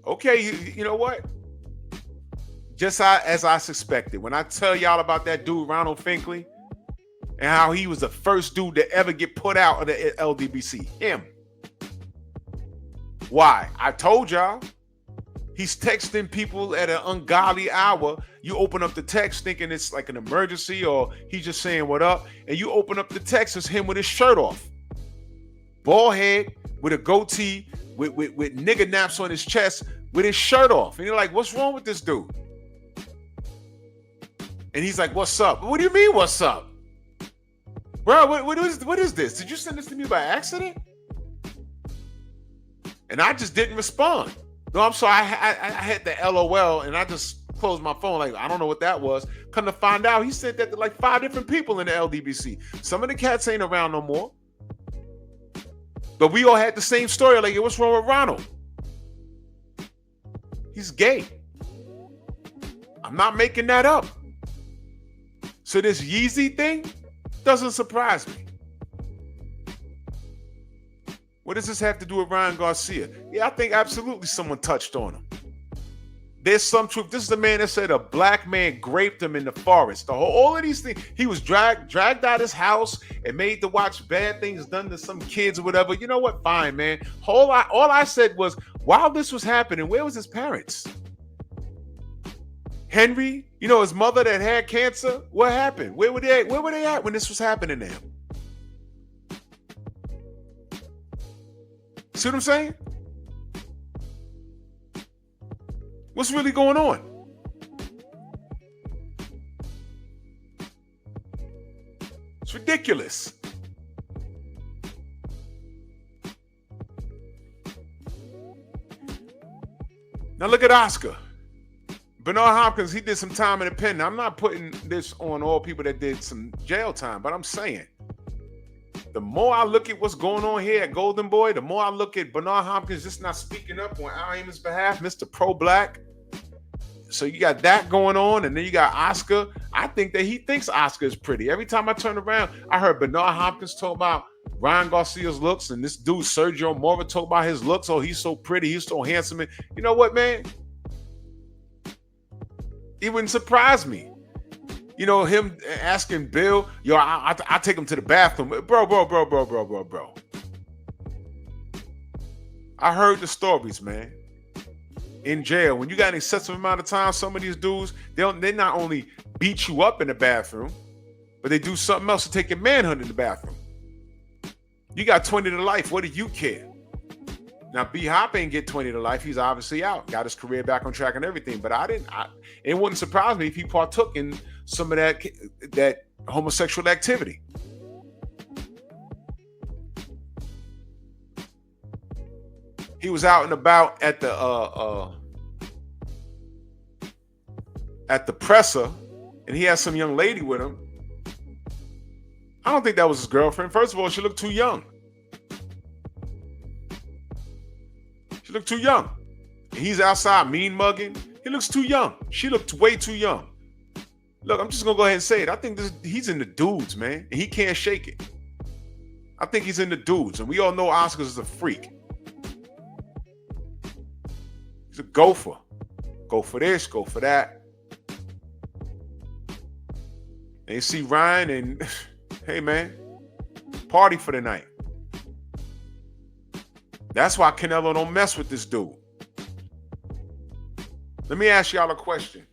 Speaker 2: Okay, you know what? Just as I suspected. When I tell y'all about that dude, Ronald Finkley, and how he was the first dude to ever get put out of the LDBC. Him. Why? I told y'all. He's texting people at an ungodly hour. You open up the text thinking it's like an emergency or he's just saying what up. And you open up the text, it's him with his shirt off. Bald head, with a goatee, with nigger naps on his chest, with his shirt off. And you're like, what's wrong with this dude? And he's like, what's up? What do you mean, what's up? Bro, what is this? Did you send this to me by accident? And I just didn't respond. No, I'm sorry. I had the LOL and I just closed my phone. Like, I don't know what that was. Come to find out, he sent that to like 5 different people in the LDBC. Some of the cats ain't around no more. But we all had the same story. Like, what's wrong with Ronald? He's gay. I'm not making that up. So this Yeezy thing doesn't surprise me. What does this have to do with Ryan Garcia? Yeah, I think absolutely someone touched on him. There's some truth. This is the man that said a black man raped him in the forest. All of these things. He was dragged out his house and made to watch bad things done to some kids or whatever. You know what? Fine, man. All I said was, while this was happening, where was his parents? Henry, his mother that had cancer. What happened? Where were they at when this was happening to him? See what I'm saying? What's really going on? It's ridiculous. Now look at Oscar. Bernard Hopkins, he did some time in the pen. Now, I'm not putting this on all people that did some jail time, but I'm saying the more I look at what's going on here at Golden Boy, the more I look at Bernard Hopkins just not speaking up on Al Heyman's behalf, Mr. Pro-Black. So you got that going on, and then you got Oscar. I think that he thinks Oscar is pretty. Every time I turn around, I heard Bernard Hopkins talk about Ryan Garcia's looks, and this dude Sergio Mora talk about his looks. Oh, he's so pretty, he's so handsome. And you know what, man? It wouldn't surprise me. You know, him asking Bill, yo, I take him to the bathroom. Bro. I heard the stories, man. In jail, when you got an excessive amount of time, some of these dudes, they not only beat you up in the bathroom, but they do something else to take your manhood in the bathroom. You got 20 to life. What do you care? Now, B-Hop ain't get 20 to life. He's obviously out. Got his career back on track and everything. But it wouldn't surprise me if he partook in some of that homosexual activity. He was out and about at the presser, and he had some young lady with him. I don't think that was his girlfriend. First of all, she looked too young. She looked too young. He's outside mean mugging. He looks too young. She looked way too young. Look, I'm just gonna go ahead and say it. I think he's in the dudes, man, and he can't shake it. I think he's in the dudes, and we all know Oscars is a freak. He's a gopher. Go for this, go for that. And you see Ryan and, hey, man, party for the night. That's why Canelo don't mess with this dude. Let me ask y'all a question.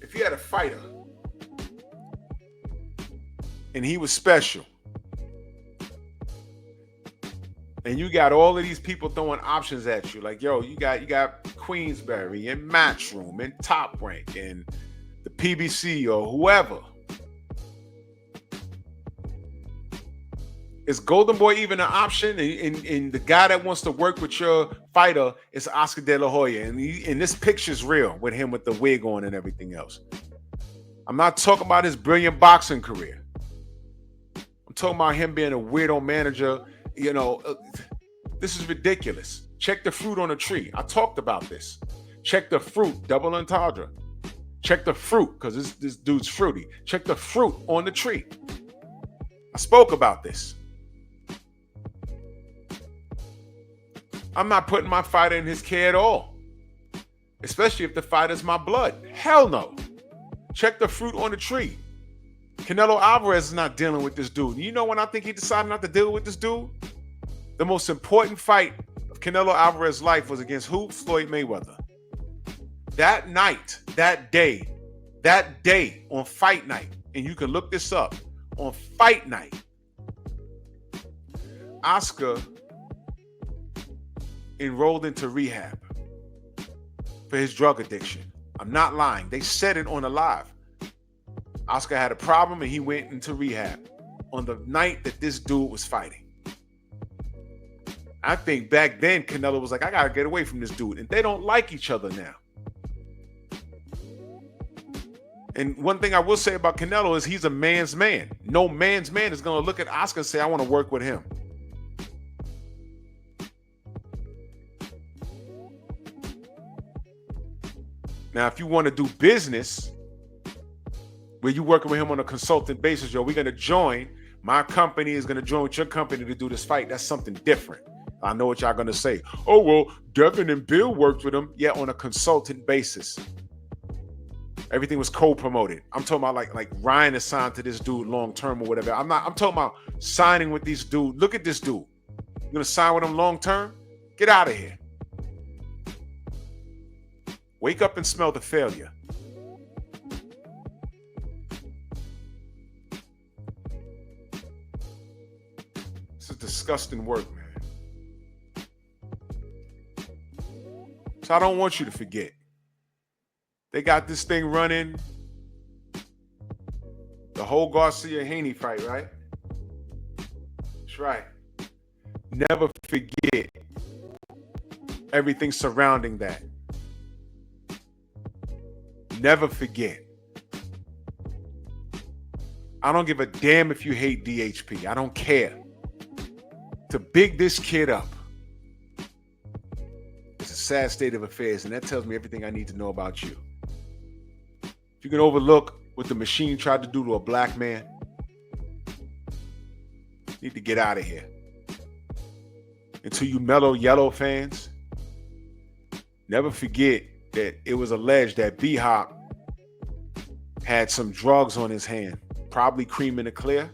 Speaker 2: If you had a fighter and he was special, and you got all of these people throwing options at you, like, yo, you got Queensberry and Matchroom and Top Rank and the PBC or whoever. Is Golden Boy even an option? And the guy that wants to work with your fighter is Oscar De La Hoya. And this picture's real with him with the wig on and everything else. I'm not talking about his brilliant boxing career. I'm talking about him being a weirdo manager. You know, this is ridiculous. Check the fruit on the tree. I talked about this. Check the fruit, double entendre. Check the fruit, because this dude's fruity. Check the fruit on the tree. I spoke about this. I'm not putting my fighter in his care at all. Especially if the fighter's my blood. Hell no. Check the fruit on the tree. Canelo Alvarez is not dealing with this dude. You know when I think he decided not to deal with this dude? The most important fight of Canelo Alvarez's life was against who? Floyd Mayweather. That night, that day on fight night, and you can look this up, on fight night, Oscar enrolled into rehab for his drug addiction. I'm not lying. They said it on the live. Oscar had a problem and he went into rehab on the night that this dude was fighting. I think back then Canelo was like, I gotta get away from this dude. And they don't like each other now. And one thing I will say about Canelo is he's a man's man. No man's man is gonna look at Oscar and say, I want to work with him. Now, if you want to do business where you're working with him on a consultant basis, yo, we're going to join. My company is going to join with your company to do this fight. That's something different. I know what y'all going to say. Oh, well, Devin and Bill worked with him. Yeah, on a consultant basis. Everything was co-promoted. I'm talking about like Ryan is signed to this dude long-term or whatever. I'm talking about signing with these dudes. Look at this dude. You're going to sign with him long-term? Get out of here. Wake up and smell the failure. This is disgusting work, man. So I don't want you to forget. They got this thing running. The whole Garcia-Haney fight, right? That's right. Never forget everything surrounding that. never forget. I don't give a damn if you hate DHP. I don't care. To big this kid up, it's a sad state of affairs, and that tells me everything I need to know about you. If you can overlook what the machine tried to do to a black man, you need to get out of here. And to you Mellow Yellow fans, never forget that it was alleged that B-Hop had some drugs on his hand, probably cream in the clear,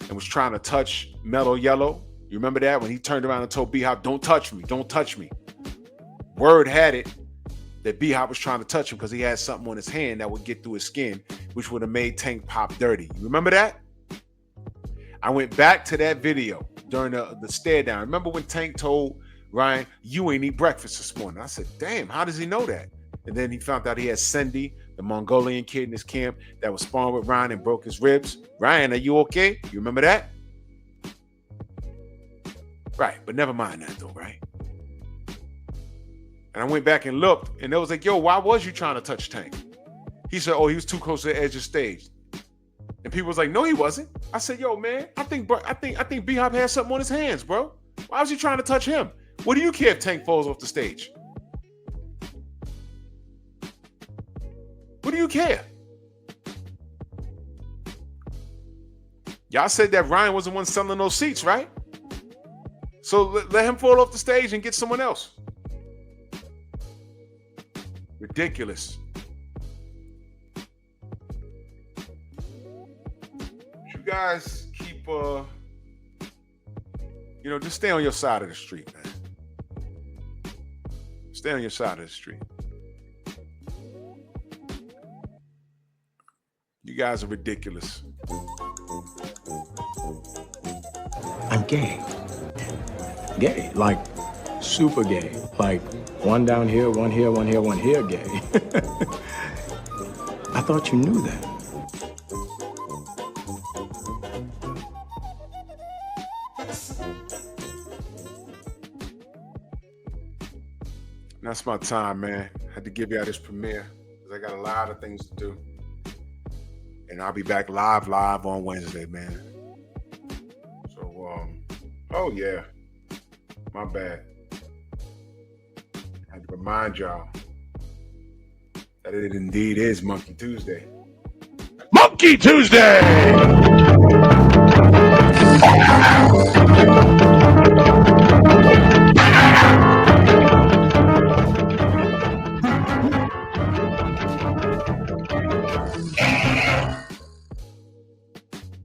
Speaker 2: and was trying to touch Mellow Yellow. You remember that when he turned around and told B-Hop, don't touch me, don't touch me. Word had it that B-Hop was trying to touch him because he had something on his hand that would get through his skin, which would have made Tank pop dirty. You remember that? I went back to that video during the stare down. Remember when Tank told Ryan, you ain't eat breakfast this morning? I said, damn, how does he know that? And then he found out he had Cindy, the Mongolian kid in his camp that was sparring with Ryan and broke his ribs. Ryan, are you okay? You remember that? Right, but never mind that though, right? And I went back and looked, and they was like, yo, why was you trying to touch Tank? He said, oh, he was too close to the edge of stage. And people was like, no, he wasn't. I said, yo, man, I think B-Hop had something on his hands, bro. Why was he trying to touch him? What do you care if Tank falls off the stage? What do you care? Y'all said that Ryan was the one selling those seats, right? So let him fall off the stage and get someone else. Ridiculous. You guys keep, just stay on your side of the street, man. Stay on your side of the street. You guys are ridiculous.
Speaker 4: I'm gay. Gay, like super gay. Like one down here, one here, one here, one here gay. I thought you knew that.
Speaker 2: That's my time, man. I had to give y'all this premiere because I got a lot of things to do. And I'll be back live on Wednesday, man. So, oh yeah, my bad. I had to remind y'all that it indeed is Monkey Tuesday.
Speaker 3: Monkey Tuesday!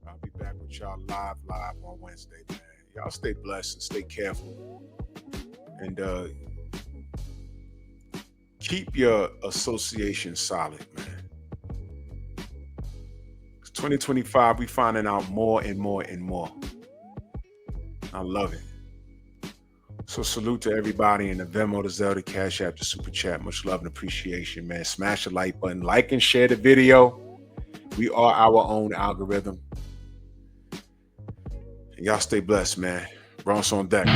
Speaker 2: I'll be back with y'all live on Wednesday, man. Y'all stay blessed and stay careful. And keep your association solid, man. 2025, we finding out more and more and more. I love it. So salute to everybody in the Venmo, the Zelda, Cash App, the Super Chat. Much love and appreciation, man. Smash the like button, like and share the video. We are our own algorithm. And y'all stay blessed, man. Bronx on deck.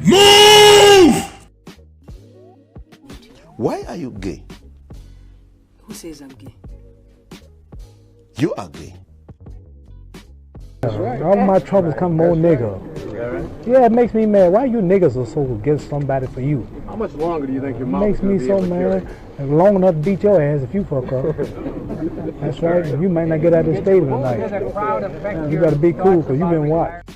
Speaker 3: Move!
Speaker 1: Why are you gay?
Speaker 5: Who says I'm gay?
Speaker 1: You are gay.
Speaker 6: All my troubles come more nigga. Yeah, it makes me mad. Why you niggas are so against somebody for you?
Speaker 7: How much longer do you think your mouth
Speaker 6: Makes
Speaker 7: is gonna
Speaker 6: me
Speaker 7: be
Speaker 6: so
Speaker 7: able to
Speaker 6: mad.
Speaker 7: carry?
Speaker 6: Long enough to beat your ass if you fuck up. That's right. You might not get out of the stadium tonight. You better be cool because you been watched.